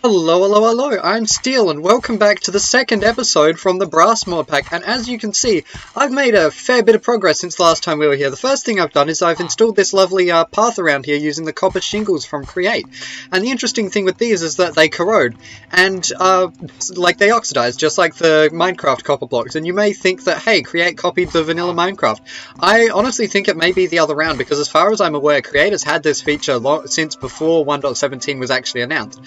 Hello, hello, hello, I'm Steel and welcome back to the second episode from the Brass mod pack, and as you can see, I've made a fair bit of progress since the last time we were here. The first thing I've done is I've installed this lovely path around here using the copper shingles from Create, and the interesting thing with these is that they corrode, and like they oxidize, just like the Minecraft copper blocks, and you may think that, hey, Create copied the vanilla Minecraft. I honestly think it may be the other round, because as far as I'm aware, Create has had this feature since before 1.17 was actually announced.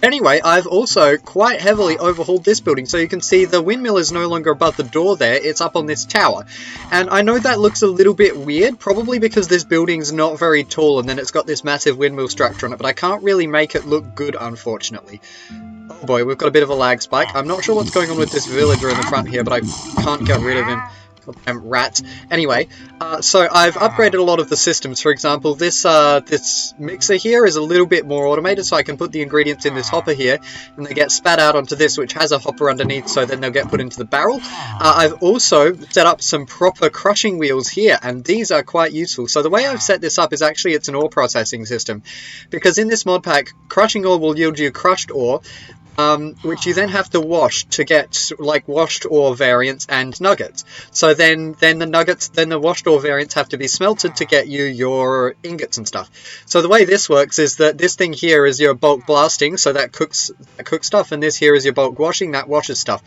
Anyway, I've also quite heavily overhauled this building, so you can see the windmill is no longer above the door there, it's up on this tower. And I know that looks a little bit weird, probably because this building's not very tall and then it's got this massive windmill structure on it, but I can't really make it look good, unfortunately. Oh boy, we've got a bit of a lag spike. I'm not sure what's going on with this villager in the front here, but I can't get rid of him. Rats. Anyway, so I've upgraded a lot of the systems. For example, this mixer here is a little bit more automated, so I can put the ingredients in this hopper here, and they get spat out onto this, which has a hopper underneath, so then they'll get put into the barrel. I've also set up some proper crushing wheels here, and these are quite useful. So the way I've set this up is actually it's an ore processing system, because in this mod pack, crushing ore will yield you crushed ore, which you then have to wash to get like washed ore variants and nuggets. So then the washed ore variants have to be smelted to get you your ingots and stuff. So the way this works is that this thing here is your bulk blasting, so that cooks stuff, and this here is your bulk washing, that washes stuff.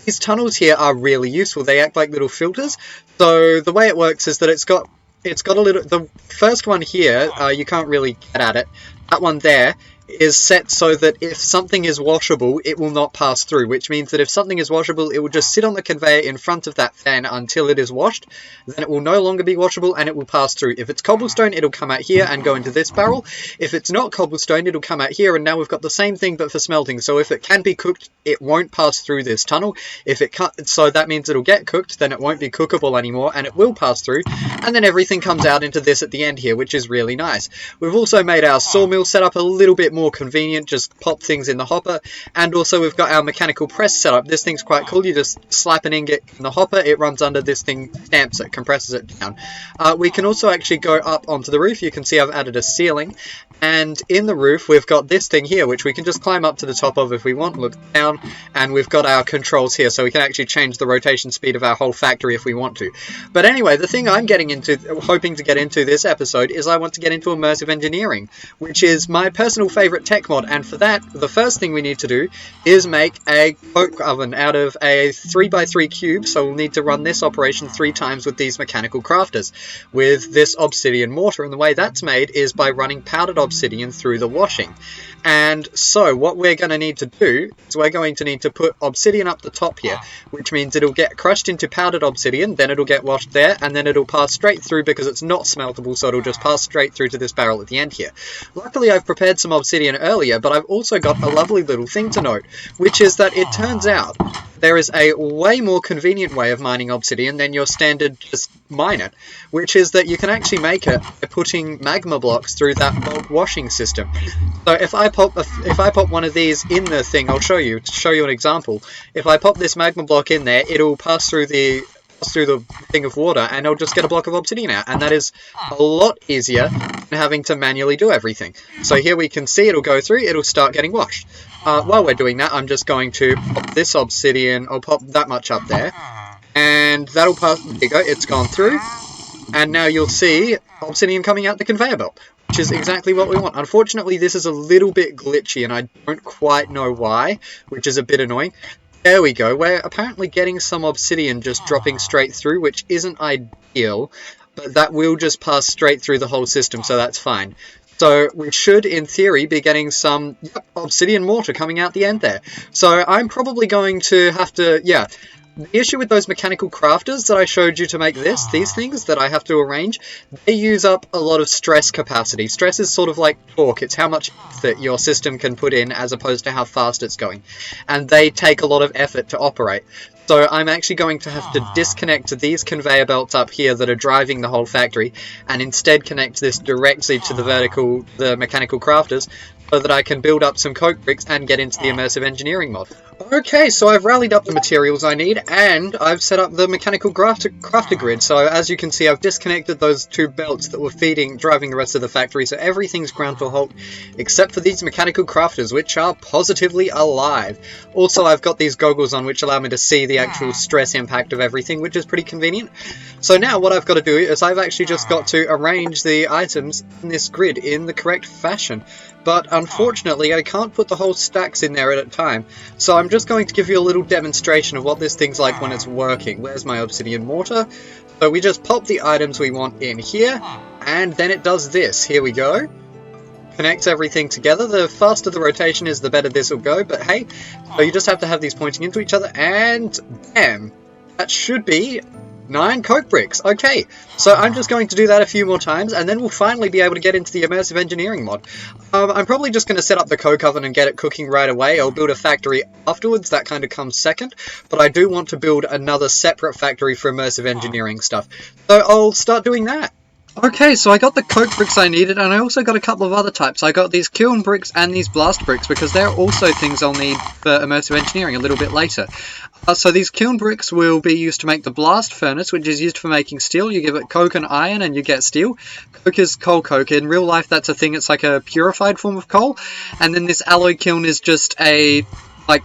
These tunnels here are really useful. They act like little filters. So the way it works is that it's got a little. The first one here, you can't really get at it. That one there is set so that if something is washable, it will not pass through, which means that if something is washable, it will just sit on the conveyor in front of that fan until it is washed, then it will no longer be washable and it will pass through. If it's cobblestone, it'll come out here and go into this barrel. If it's not cobblestone, it'll come out here, and now we've got the same thing but for smelting. So if it can be cooked, it won't pass through this tunnel. If it can't, so that means it'll get cooked, then it won't be cookable anymore and it will pass through, and then everything comes out into this at the end here, which is really nice. We've also made our sawmill setup a little bit more convenient, just pop things in the hopper, and also we've got our mechanical press setup. This thing's quite cool. You just slap an ingot in the hopper, it runs under this thing, stamps it, compresses it down. We can also actually go up onto the roof. You can see I've added a ceiling, and in the roof we've got this thing here which we can just climb up to the top of if we want, look down, and we've got our controls here, so we can actually change the rotation speed of our whole factory if we want to. But anyway, the thing I'm hoping to get into this episode is I want to get into Immersive Engineering, which is my personal favourite tech mod, and for that, the first thing we need to do is make a coke oven out of a 3x3 cube, so we'll need to run this operation 3 times with these mechanical crafters, with this obsidian mortar, and the way that's made is by running powdered obsidian through the washing. And so what we're going to need to do is we're going to need to put obsidian up the top here, which means it'll get crushed into powdered obsidian, then it'll get washed there, and then it'll pass straight through because it's not smeltable, so it'll just pass straight through to this barrel at the end here. Luckily I've prepared some obsidian earlier, but I've also got a lovely little thing to note, which is that it turns out there is a way more convenient way of mining obsidian than your standard just mine it, which is that you can actually make it by putting magma blocks through that bulk washing system. So if I pop one of these in the thing, I'll show you an example. If I pop this magma block in there, it'll pass through the thing of water and I'll just get a block of obsidian out, and that is a lot easier than having to manually do everything. So here we can see it'll go through, it'll start getting washed. While we're doing that, I'm just going to pop this obsidian, I'll pop that much up there, and that'll pass. There you go, it's gone through, and now you'll see obsidian coming out the conveyor belt, which is exactly what we want. Unfortunately, this is a little bit glitchy and I don't quite know why, which is a bit annoying. There we go, we're apparently getting some obsidian just dropping straight through, which isn't ideal, but that will just pass straight through the whole system, so that's fine. So we should, in theory, be getting some obsidian mortar coming out the end there. So I'm probably going to have to, the issue with those mechanical crafters that I showed you to make these things that I have to arrange, they use up a lot of stress capacity. Stress is sort of like torque. It's how much that your system can put in as opposed to how fast it's going. And they take a lot of effort to operate. So I'm actually going to have to disconnect these conveyor belts up here that are driving the whole factory and instead connect this directly to the mechanical crafters. so that I can build up some coke bricks and get into the immersive engineering mod. Okay, so I've rallied up the materials I need, and I've set up the mechanical crafter grid. So as you can see, I've disconnected those two belts that were driving the rest of the factory, so everything's ground to a halt, except for these mechanical crafters, which are positively alive. Also, I've got these goggles on, which allow me to see the actual stress impact of everything, which is pretty convenient. So now what I've got to do is I've actually just got to arrange the items in this grid in the correct fashion. But unfortunately, I can't put the whole stacks in there at a time, so I'm just going to give you a little demonstration of what this thing's like when it's working. Where's my obsidian mortar? So we just pop the items we want in here, and then it does this. Here we go. Connects everything together. The faster the rotation is, the better this will go, but hey, so you just have to have these pointing into each other, and bam! That should be 9 coke bricks. Okay, so I'm just going to do that a few more times, and then we'll finally be able to get into the immersive engineering mod. I'm probably just going to set up the coke oven and get it cooking right away. I'll build a factory afterwards, that kind of comes second, but I do want to build another separate factory for immersive engineering stuff. So I'll start doing that. Okay, so I got the coke bricks I needed, and I also got a couple of other types. I got these kiln bricks and these blast bricks, because they're also things I'll need for immersive engineering a little bit later. So these kiln bricks will be used to make the blast furnace, which is used for making steel. You give it coke and iron and you get steel. Coke is coal coke. In real life that's a thing, it's like a purified form of coal. And then this alloy kiln is just a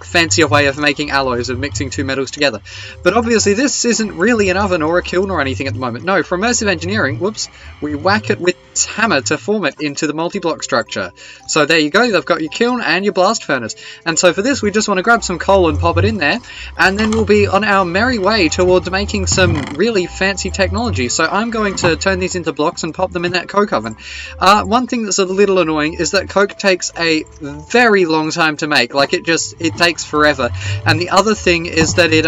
fancier way of making alloys, of mixing two metals together. But obviously this isn't really an oven or a kiln or anything at the moment. No, for immersive engineering, whoops, we whack it with this hammer to form it into the multi-block structure. So there you go, they've got your kiln and your blast furnace. And so for this we just want to grab some coal and pop it in there, and then we'll be on our merry way towards making some really fancy technology. So I'm going to turn these into blocks and pop them in that coke oven. One thing that's a little annoying is that coke takes a very long time to make. Like it takes forever. And the other thing is that it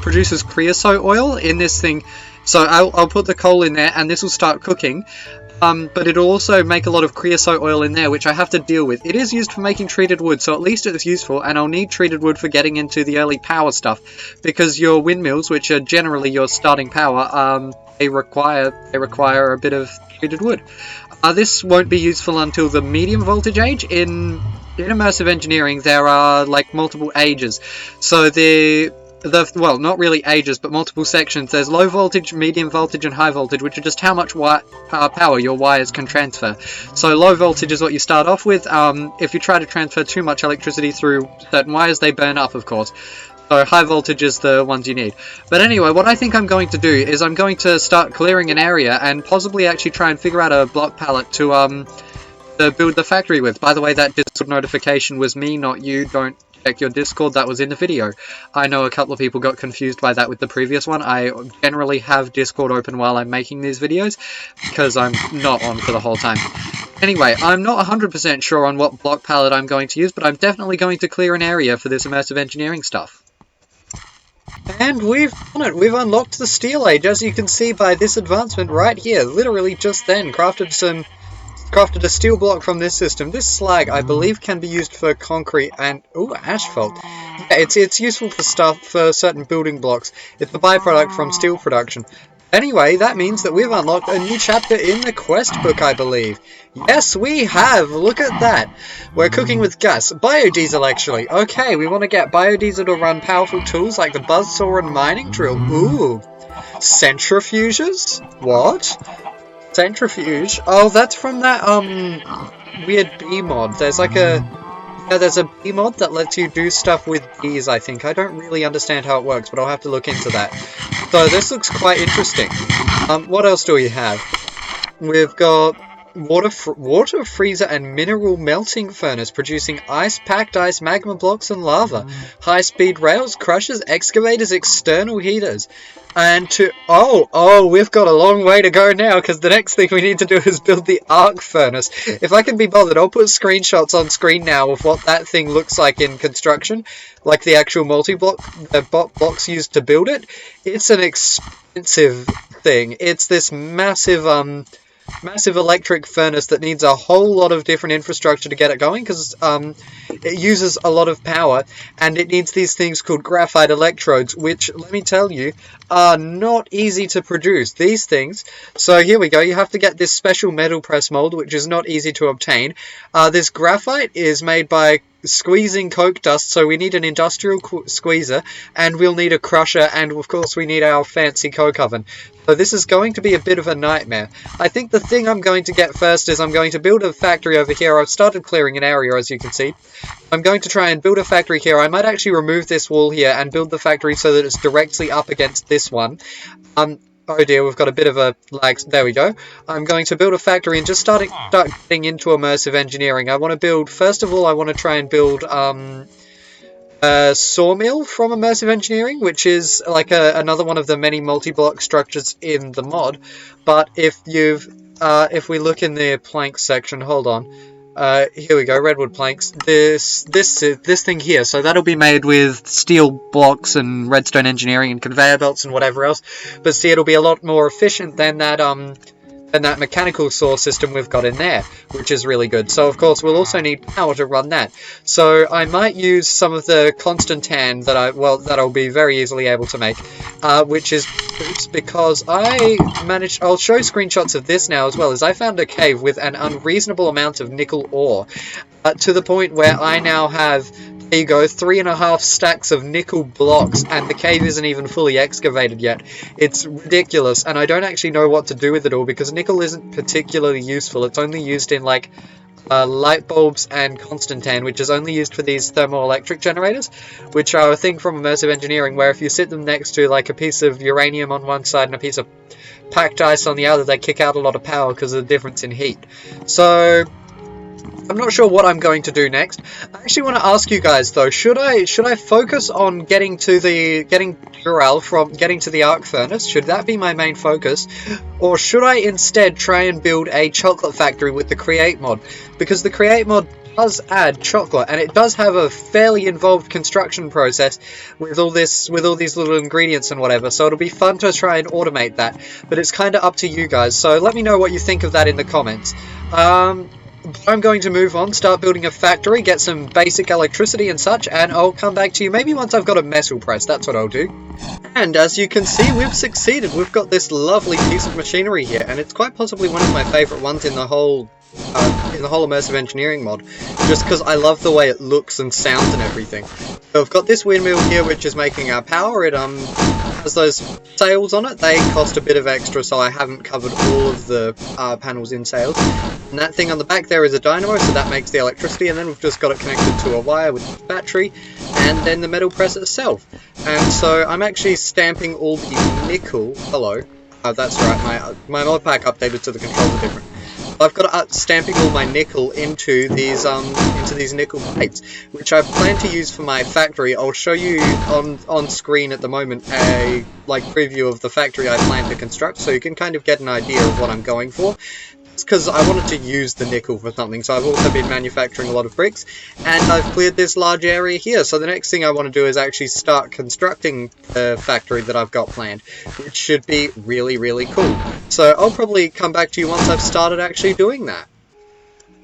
produces creosote oil in this thing. So I'll put the coal in there and this will start cooking. But it'll also make a lot of creosote oil in there, which I have to deal with. It is used for making treated wood, so at least it's useful, and I'll need treated wood for getting into the early power stuff, because your windmills, which are generally your starting power, they require a bit of treated wood. This won't be useful until the medium voltage age. In immersive engineering, there are like multiple ages. So well, not really ages, but multiple sections. There's low voltage, medium voltage, and high voltage, which are just how much power your wires can transfer. So low voltage is what you start off with. If you try to transfer too much electricity through certain wires, they burn up, of course. So high voltage is the ones you need. But anyway, what I think I'm going to do is I'm going to start clearing an area and possibly actually try and figure out a block palette to build the factory with. By the way, that Discord notification was me, not you. Don't check your Discord, that was in the video. I know a couple of people got confused by that with the previous one. I generally have Discord open while I'm making these videos, because I'm not on for the whole time. Anyway, I'm not 100% sure on what block palette I'm going to use, but I'm definitely going to clear an area for this immersive engineering stuff. And we've done it! We've unlocked the Steel Age, as you can see by this advancement right here. Literally just then, crafted a steel block from this system. This slag, I believe, can be used for concrete and asphalt. Yeah, it's useful for certain building blocks. It's a byproduct from steel production. Anyway, that means that we've unlocked a new chapter in the quest book, I believe. Yes, we have! Look at that! We're cooking with gas. Biodiesel, actually. Okay, we want to get biodiesel to run powerful tools like the buzzsaw and mining drill. Ooh. Centrifuges? What? Centrifuge? Oh, that's from that, weird bee mod. There's like there's a bee mod that lets you do stuff with bees, I think. I don't really understand how it works, but I'll have to look into that. So this looks quite interesting. What else do we have? We've got water freezer and mineral melting furnace producing ice-packed ice magma blocks and lava. High-speed rails, crushers, excavators, external heaters. And we've got a long way to go now, because the next thing we need to do is build the arc furnace. If I can be bothered, I'll put screenshots on screen now of what that thing looks like in construction, like the actual multi-block, the blocks used to build it. It's an expensive thing. It's this massive, massive electric furnace that needs a whole lot of different infrastructure to get it going, because it uses a lot of power, and it needs these things called graphite electrodes, which, let me tell you, are not easy to produce. These things, so here we go, you have to get this special metal press mold, which is not easy to obtain. This graphite is made by squeezing coke dust, so we need an industrial squeezer, and we'll need a crusher, and of course we need our fancy coke oven. So this is going to be a bit of a nightmare. I think the thing I'm going to get first is I'm going to build a factory over here. I've started clearing an area, as you can see. I'm going to try and build a factory here. I might actually remove this wall here and build the factory so that it's directly up against this one. Oh dear, we've got a bit of a lag. There we go. I'm going to build a factory and just start getting into immersive engineering. I want to build, first of all, I want to try and build a sawmill from immersive engineering, which is like another one of the many multi-block structures in the mod. But if we look in the planks section, hold on. Here we go, redwood planks. This thing here, so that'll be made with steel blocks and redstone engineering and conveyor belts and whatever else. But see, it'll be a lot more efficient than that mechanical saw system we've got in there, which is really good. So of course we'll also need power to run that. So I might use some of the constant tan that I'll be very easily able to make, which is because I'll show screenshots of this now as well, as I found a cave with an unreasonable amount of nickel ore, to the point where I now have, there you go, 3.5 stacks of nickel blocks, and the cave isn't even fully excavated yet. It's ridiculous, and I don't actually know what to do with it all, because nickel isn't particularly useful. It's only used in, like, light bulbs and constant tan, which is only used for these thermoelectric generators, which are a thing from immersive engineering, where if you sit them next to, like, a piece of uranium on one side and a piece of packed ice on the other, they kick out a lot of power because of the difference in heat. So I'm not sure what I'm going to do next. I actually want to ask you guys though, should I focus on getting to the arc furnace? Should that be my main focus? Or should I instead try and build a chocolate factory with the create mod? Because the create mod does add chocolate, and it does have a fairly involved construction process with all these little ingredients and whatever, so it'll be fun to try and automate that, but it's kind of up to you guys, so let me know what you think of that in the comments. I'm going to move on, start building a factory, get some basic electricity and such, and I'll come back to you maybe once I've got a metal press. That's what I'll do. And as you can see, we've succeeded. We've got this lovely piece of machinery here, and it's quite possibly one of my favourite ones in the whole immersive engineering mod, just because I love the way it looks and sounds and everything. So I've got this windmill here, which is making our power. It has those sails on it. They cost a bit of extra, so I haven't covered all of the panels in sails. And that thing on the back there is a dynamo, so that makes the electricity, and then we've just got it connected to a wire with the battery, and then the metal press itself. And so I'm actually stamping all the nickel. Hello. That's right, my modpack updated to the controls are different. I've got stamping all my nickel into these nickel plates, which I plan to use for my factory. I'll show you on screen at the moment a preview of the factory I plan to construct, so you can kind of get an idea of what I'm going for. It's because I wanted to use the nickel for something, so I've also been manufacturing a lot of bricks, and I've cleared this large area here, so the next thing I want to do is actually start constructing the factory that I've got planned, which should be really, really cool. So I'll probably come back to you once I've started actually doing that.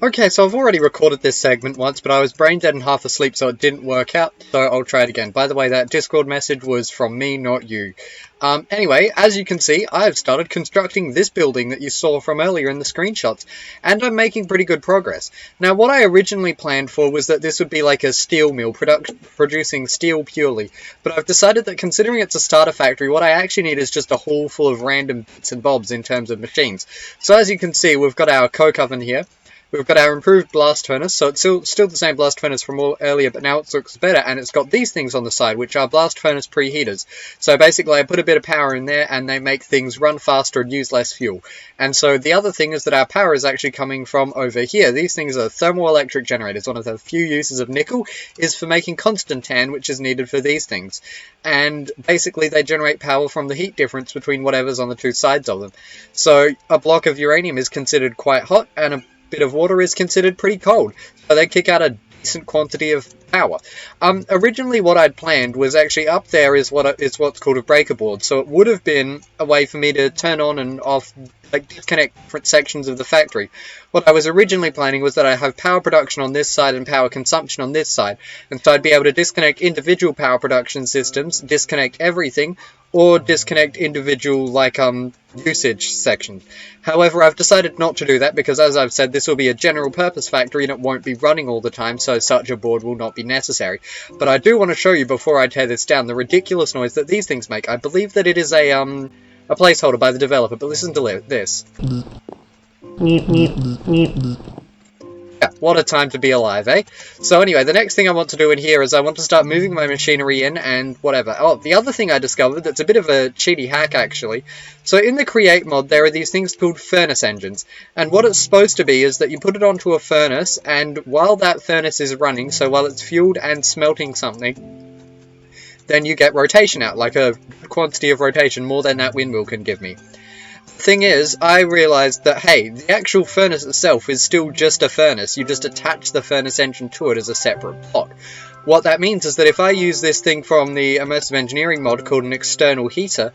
Okay, so I've already recorded this segment once, but I was brain dead and half asleep, so it didn't work out, so I'll try it again. By the way, that Discord message was from me, not you. Anyway, as you can see, I've started constructing this building that you saw from earlier in the screenshots, and I'm making pretty good progress. Now, what I originally planned for was that this would be like a steel mill, producing steel purely, but I've decided that considering it's a starter factory, what I actually need is just a hall full of random bits and bobs in terms of machines. So as you can see, we've got our coke oven here. We've got our improved blast furnace, so it's still the same blast furnace from earlier, but now it looks better, and it's got these things on the side, which are blast furnace preheaters. So basically I put a bit of power in there, and they make things run faster and use less fuel. And so the other thing is that our power is actually coming from over here. These things are thermoelectric generators. One of the few uses of nickel is for making constant tan, which is needed for these things. And basically they generate power from the heat difference between whatever's on the two sides of them. So a block of uranium is considered quite hot, and a bit of water is considered pretty cold, so they kick out a decent quantity of power. Originally what I'd planned was actually up there is what's called a breaker board, so it would have been a way for me to turn on and off, like disconnect different sections of the factory. What I was originally planning was that I have power production on this side and power consumption on this side, and so I'd be able to disconnect individual power production systems, disconnect everything, or disconnect individual, like, usage sections. However, I've decided not to do that because, as I've said, this will be a general purpose factory and it won't be running all the time, so such a board will not be necessary. But I do want to show you, before I tear this down, the ridiculous noise that these things make. I believe that it is a placeholder by the developer, but listen to this. Yeah, what a time to be alive, eh? So anyway, the next thing I want to do in here is I want to start moving my machinery in and whatever. Oh, the other thing I discovered that's a bit of a cheaty hack, actually. So in the Create mod, there are these things called furnace engines. And what it's supposed to be is that you put it onto a furnace, and while that furnace is running, so while it's fueled and smelting something, then you get rotation out, like a good quantity of rotation, more than that windmill can give me. Thing is, I realised that, hey, the actual furnace itself is still just a furnace. You just attach the furnace engine to it as a separate pot. What that means is that if I use this thing from the Immersive Engineering mod called an external heater,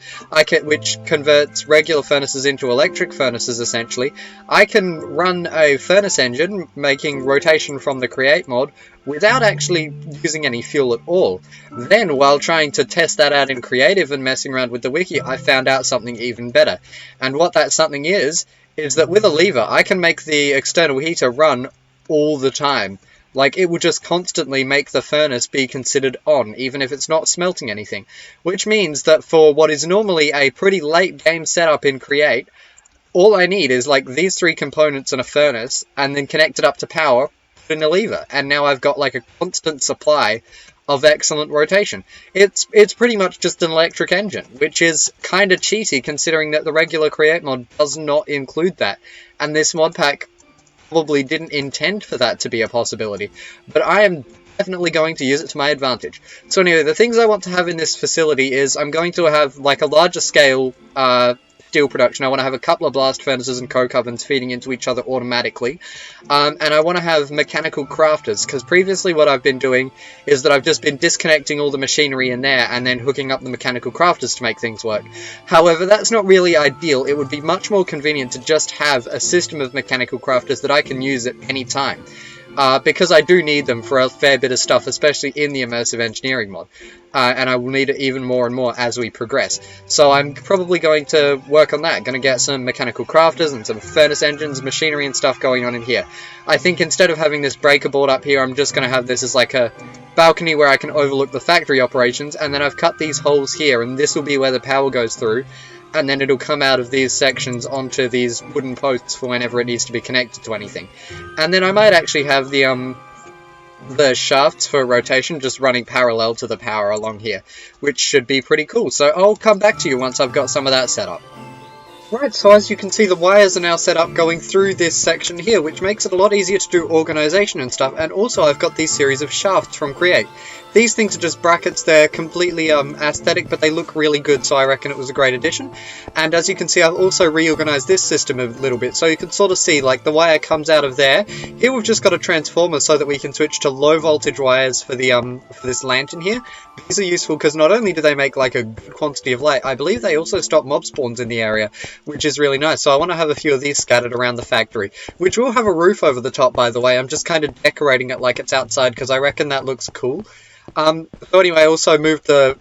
which converts regular furnaces into electric furnaces, essentially, I can run a furnace engine, making rotation from the Create mod, without actually using any fuel at all. Then, while trying to test that out in Creative and messing around with the wiki, I found out something even better. And what that something is that with a lever, I can make the external heater run all the time. Like, it will just constantly make the furnace be considered on, even if it's not smelting anything. Which means that for what is normally a pretty late game setup in Create, all I need is, like, these three components and a furnace, and then connect it up to power, put in a lever, and now I've got, like, a constant supply of excellent rotation. It's pretty much just an electric engine, which is kind of cheaty, considering that the regular Create mod does not include that. And this mod pack probably didn't intend for that to be a possibility, but I am definitely going to use it to my advantage. So anyway, the things I want to have in this facility is I'm going to have like a larger scale steel production. I want to have a couple of blast furnaces and coke ovens feeding into each other automatically, and I want to have mechanical crafters, because previously what I've been doing is that I've just been disconnecting all the machinery in there and then hooking up the mechanical crafters to make things work. However, that's not really ideal. It would be much more convenient to just have a system of mechanical crafters that I can use at any time. Because I do need them for a fair bit of stuff, especially in the Immersive Engineering mod. And I will need it even more and more as we progress. So I'm probably going to work on that. Going to get some mechanical crafters and some furnace engines, machinery and stuff going on in here. I think instead of having this breaker board up here, I'm just going to have this as like a balcony where I can overlook the factory operations. And then I've cut these holes here, and this will be where the power goes through. And then it'll come out of these sections onto these wooden posts for whenever it needs to be connected to anything. And then I might actually have the shafts for rotation just running parallel to the power along here, which should be pretty cool. So I'll come back to you once I've got some of that set up. Right, so as you can see, the wires are now set up going through this section here, which makes it a lot easier to do organisation and stuff. And also I've got these series of shafts from Create. These things are just brackets. They're completely aesthetic, but they look really good, so I reckon it was a great addition. And as you can see, I've also reorganized this system a little bit, so you can sort of see, like, the wire comes out of there. Here we've just got a transformer so that we can switch to low voltage wires for the for this lantern here. These are useful because not only do they make, like, a good quantity of light, I believe they also stop mob spawns in the area, which is really nice. So I want to have a few of these scattered around the factory, which will have a roof over the top, by the way. I'm just kind of decorating it like it's outside because I reckon that looks cool. So anyway, I also moved the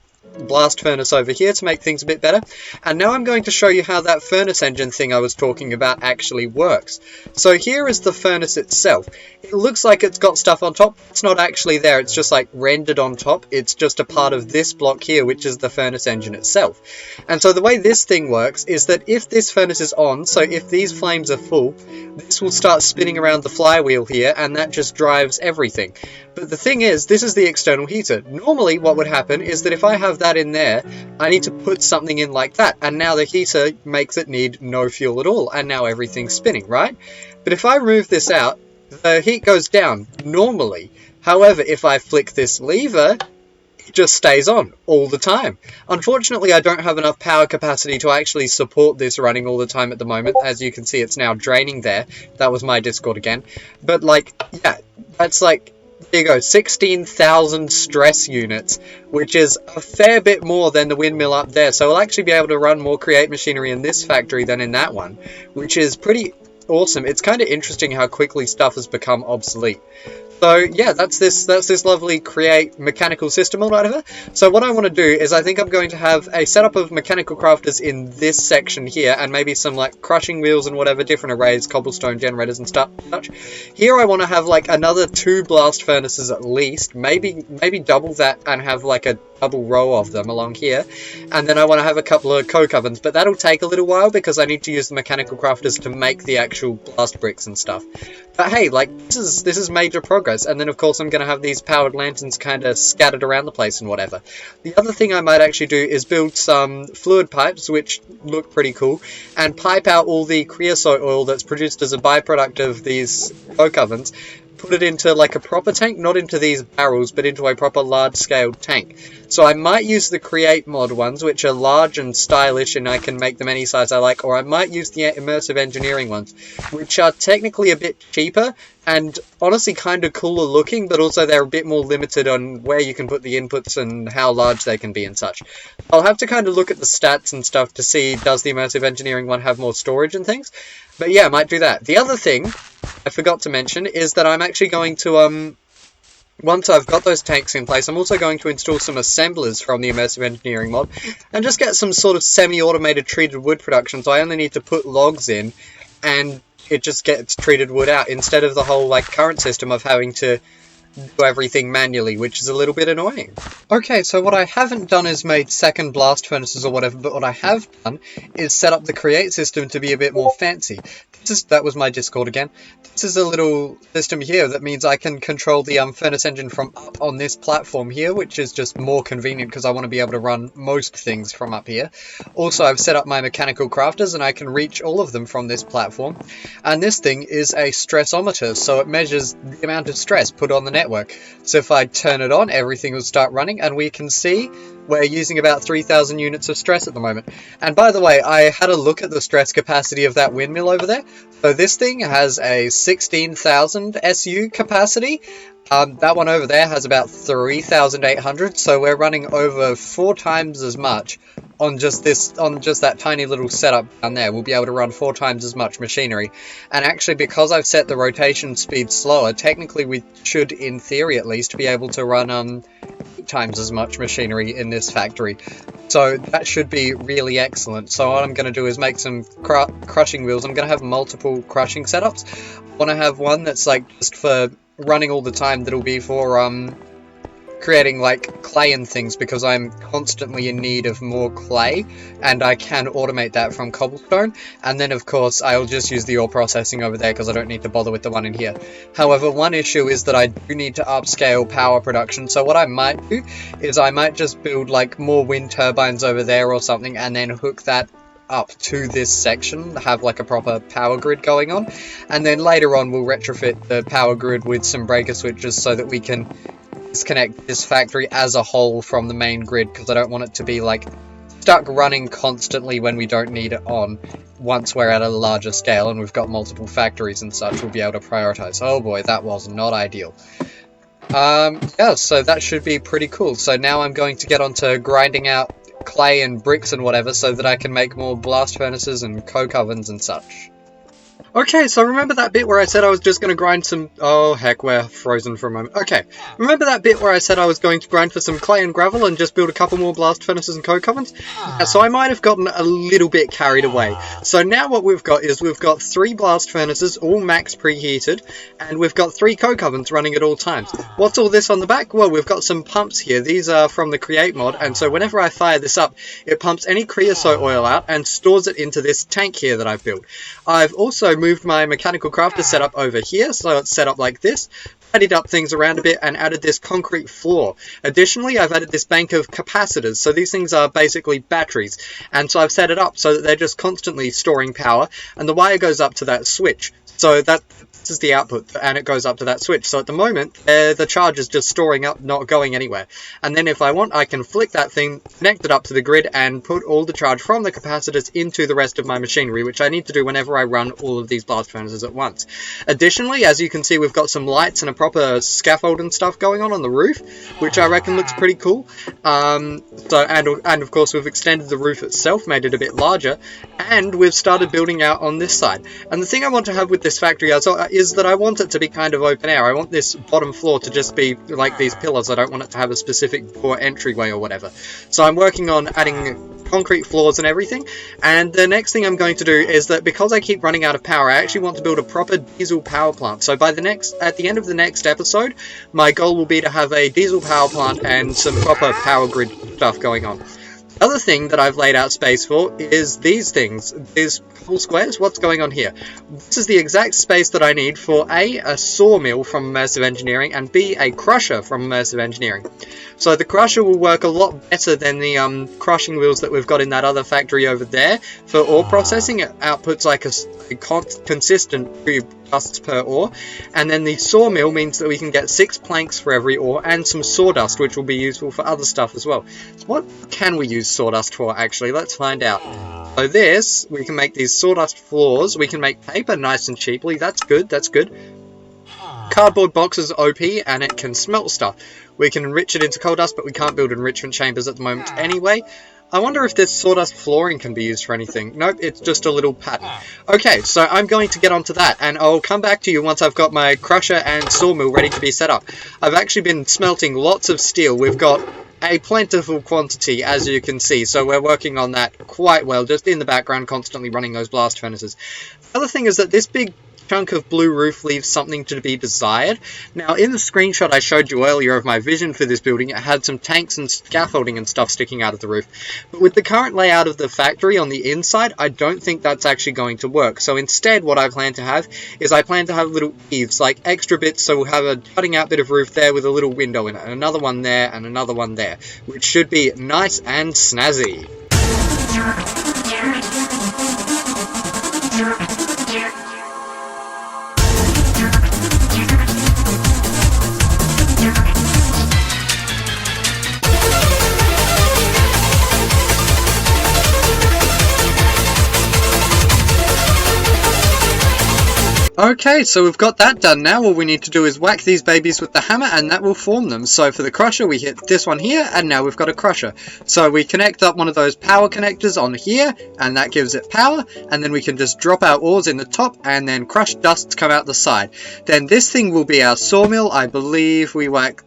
blast furnace over here to make things a bit better. And now I'm going to show you how that furnace engine thing I was talking about actually works. So here is the furnace itself. It looks like it's got stuff on top. It's not actually there. It's just like rendered on top. It's just a part of this block here, which is the furnace engine itself. And so the way this thing works is that if this furnace is on, so if these flames are full, this will start spinning around the flywheel here, and that just drives everything. But the thing is, this is the external heater. Normally what would happen is that if I have that in there, I need to put something in like that, and now the heater makes it need no fuel at all, and now everything's spinning, right? But if I remove this out, the heat goes down, normally. However, if I flick this lever, it just stays on all the time. Unfortunately, I don't have enough power capacity to actually support this running all the time at the moment. As you can see, it's now draining there. That was my Discord again. But, like, yeah, that's like... There you go, 16,000 stress units, which is a fair bit more than the windmill up there. So we'll actually be able to run more create machinery in this factory than in that one, which is pretty awesome. It's kind of interesting how quickly stuff has become obsolete. So yeah, that's this lovely create mechanical system or whatever. So what I want to do is I think I'm going to have a setup of mechanical crafters in this section here, and maybe some like crushing wheels and whatever, different arrays, cobblestone generators and stuff. Here I want to have like another 2 blast furnaces at least, maybe double that and have like a double row of them along here. And then I want to have a couple of coke ovens, but that'll take a little while because I need to use the mechanical crafters to make the actual blast bricks and stuff. But hey, like, this is major progress. And then of course I'm going to have these powered lanterns kind of scattered around the place and whatever. The other thing I might actually do is build some fluid pipes, which look pretty cool, and pipe out all the creosote oil that's produced as a byproduct of these coke ovens, put it into like a proper tank, not into these barrels, but into a proper large-scale tank. So I might use the Create mod ones, which are large and stylish, and I can make them any size I like, or I might use the Immersive Engineering ones, which are technically a bit cheaper, and honestly kind of cooler looking, but also they're a bit more limited on where you can put the inputs and how large they can be and such. I'll have to kind of look at the stats and stuff to see, does the Immersive Engineering one have more storage and things? But yeah, I might do that. The other thing I forgot to mention is that I'm actually going to, once I've got those tanks in place, I'm also going to install some assemblers from the Immersive Engineering mod, and just get some sort of semi-automated treated wood production, so I only need to put logs in, and it just gets treated wood out, instead of the whole, like, current system of having to do everything manually, which is a little bit annoying. Okay, so what I haven't done is made second blast furnaces or whatever, but what I have done is set up the create system to be a bit more fancy. That was my Discord again. This is a little system here that means I can control the furnace engine from up on this platform here, which is just more convenient because I want to be able to run most things from up here. Also, I've set up my mechanical crafters and I can reach all of them from this platform. And this thing is a stressometer, so it measures the amount of stress put on the network. So if I turn it on, everything will start running, and we can see we're using about 3,000 units of stress at the moment. And by the way, I had a look at the stress capacity of that windmill over there. So this thing has a 16,000 SU capacity. That one over there has about 3,800. So we're running over 4 times as much on just that tiny little setup down there. We'll be able to run 4 times as much machinery. And actually, because I've set the rotation speed slower, technically we should, in theory at least, be able to run 8 times as much machinery in this factory. So that should be really excellent. So what I'm going to do is make some crushing wheels. I'm going to have multiple crushing setups. I want to have one that's like just for running all the time, that'll be for creating like clay and things, because I'm constantly in need of more clay, and I can automate that from cobblestone. And then of course I'll just use the ore processing over there because I don't need to bother with the one in here. However, one issue is that I do need to upscale power production, so what I might do is I might just build like more wind turbines over there or something, and then hook that up to this section, have like a proper power grid going on, and then later on we'll retrofit the power grid with some breaker switches so that we can disconnect this factory as a whole from the main grid, because I don't want it to be like stuck running constantly when we don't need it on. Once we're at a larger scale and we've got multiple factories and such, we'll be able to prioritize. Oh boy, that was not ideal. Yeah, so that should be pretty cool. So now I'm going to get onto grinding out clay and bricks and whatever so that I can make more blast furnaces and coke ovens and such. Okay, so remember that bit where I said I was just going to grind some... Oh, heck, we're frozen for a moment. Okay, remember that bit where I said I was going to grind for some clay and gravel and just build a couple more blast furnaces and coke ovens? Yeah, so I might have gotten a little bit carried away. So now what we've got is we've got 3 blast furnaces, all max preheated, and we've got 3 coke ovens running at all times. What's all this on the back? Well, we've got some pumps here. These are from the Create mod, and so whenever I fire this up, it pumps any creosote oil out and stores it into this tank here that I've built. I've also moved my mechanical crafter setup over here, so it's set up like this, tidied up things around a bit, and added this concrete floor. Additionally, I've added this bank of capacitors, so these things are basically batteries, and so I've set it up so that they're just constantly storing power, and the wire goes up to that switch. So that this is the output, and it goes up to that switch. So at the moment, the charge is just storing up, not going anywhere. And then if I want, I can flick that thing, connect it up to the grid, and put all the charge from the capacitors into the rest of my machinery, which I need to do whenever I run all of these blast furnaces at once. Additionally, as you can see, we've got some lights and a proper scaffold and stuff going on the roof, which I reckon looks pretty cool. And of course, we've extended the roof itself, made it a bit larger, and we've started building out on this side. And the thing I want to have with this factory is that I want it to be kind of open air. I want this bottom floor to just be like these pillars. I don't want it to have a specific door entryway or whatever. So I'm working on adding concrete floors and everything. And the next thing I'm going to do is that because I keep running out of power, I actually want to build a proper diesel power plant. So at the end of the next episode, my goal will be to have a diesel power plant and some proper power grid stuff going on. The other thing that I've laid out space for is these things, these couple squares. What's going on here? This is the exact space that I need for a sawmill from Immersive Engineering, and B, a crusher from Immersive Engineering. So the crusher will work a lot better than the crushing wheels that we've got in that other factory over there. For ore processing, it outputs like a consistent 3 dusts per ore, and then the sawmill means that we can get 6 planks for every ore and some sawdust, which will be useful for other stuff as well. What can we use sawdust for, actually? Let's find out. So this, we can make these sawdust floors. We can make paper nice and cheaply. That's good, that's good. Cardboard boxes OP, and it can smelt stuff. We can enrich it into coal dust, but we can't build enrichment chambers at the moment anyway. I wonder if this sawdust flooring can be used for anything. Nope, it's just a little pattern. Okay, so I'm going to get onto that, and I'll come back to you once I've got my crusher and sawmill ready to be set up. I've actually been smelting lots of steel. We've got a plentiful quantity, as you can see, so we're working on that quite well, just in the background, constantly running those blast furnaces. The other thing is that this big chunk of blue roof leaves something to be desired. Now, in the screenshot I showed you earlier of my vision for this building, it had some tanks and scaffolding and stuff sticking out of the roof. But with the current layout of the factory on the inside, I don't think that's actually going to work. So instead, what I plan to have is I plan to have little eaves, like extra bits, so we'll have a cutting out bit of roof there with a little window in it, and another one there, and another one there, which should be nice and snazzy. Okay, so we've got that done now. All we need to do is whack these babies with the hammer, and that will form them. So for the crusher, we hit this one here, and now we've got a crusher. So we connect up one of those power connectors on here, and that gives it power, and then we can just drop our ores in the top, and then crushed dusts come out the side. Then this thing will be our sawmill. I believe we whack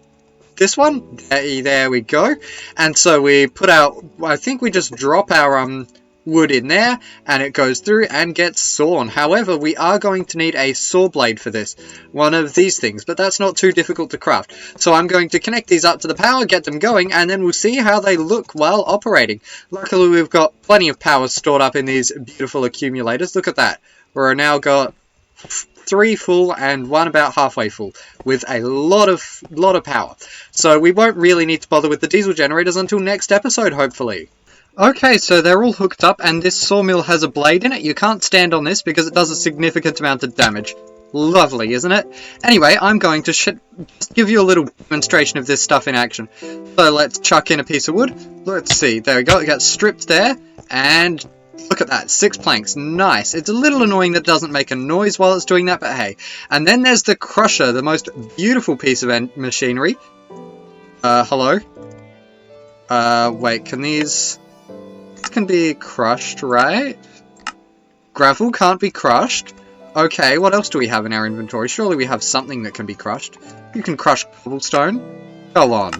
this one. There we go. And so we put out, I think we just drop our wood in there, and it goes through and gets sawn. However, we are going to need a saw blade for this, one of these things, but that's not too difficult to craft. So I'm going to connect these up to the power, get them going, and then we'll see how they look while operating. Luckily, we've got plenty of power stored up in these beautiful accumulators. Look at that. We're now got 3 full and 1 about halfway full, with a lot of power. So we won't really need to bother with the diesel generators until next episode, hopefully. Okay, so they're all hooked up, and this sawmill has a blade in it. You can't stand on this because it does a significant amount of damage. Lovely, isn't it? Anyway, I'm going to just give you a little demonstration of this stuff in action. So let's chuck in a piece of wood. Let's see, there we go, it gets stripped there, and look at that, 6 planks, nice. It's a little annoying that it doesn't make a noise while it's doing that, but hey. And then there's the crusher, the most beautiful piece of machinery. Hello? Wait, can these can be crushed, right? Gravel can't be crushed. Okay, what else do we have in our inventory? Surely we have something that can be crushed. You can crush cobblestone. Go on.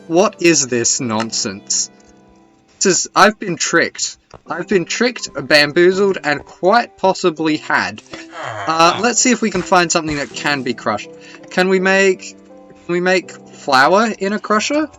What is this nonsense? I've been tricked. I've been tricked, bamboozled, and quite possibly had. Let's see if we can find something that can be crushed. Can we make flour in a crusher?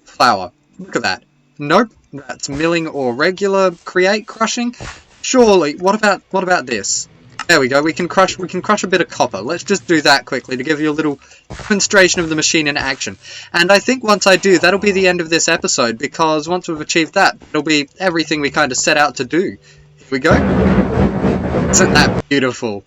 Flour. Look at that. Nope. That's milling or regular create crushing. Surely. What about this? There we go. We can crush a bit of copper. Let's just do that quickly to give you a little demonstration of the machine in action. And I think once I do, that'll be the end of this episode, because once we've achieved that, it'll be everything we kind of set out to do. Here we go. Isn't that beautiful?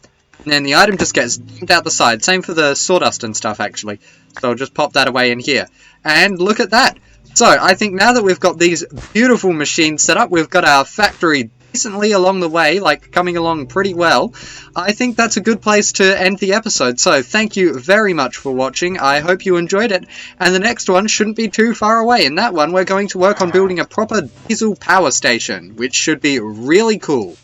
And then the item just gets dumped out the side. Same for the sawdust and stuff, actually. So I'll just pop that away in here. And look at that. So I think now that we've got these beautiful machines set up, we've got our factory decently along the way, like coming along pretty well. I think that's a good place to end the episode. So thank you very much for watching. I hope you enjoyed it. And the next one shouldn't be too far away. In that one, we're going to work on building a proper diesel power station, which should be really cool.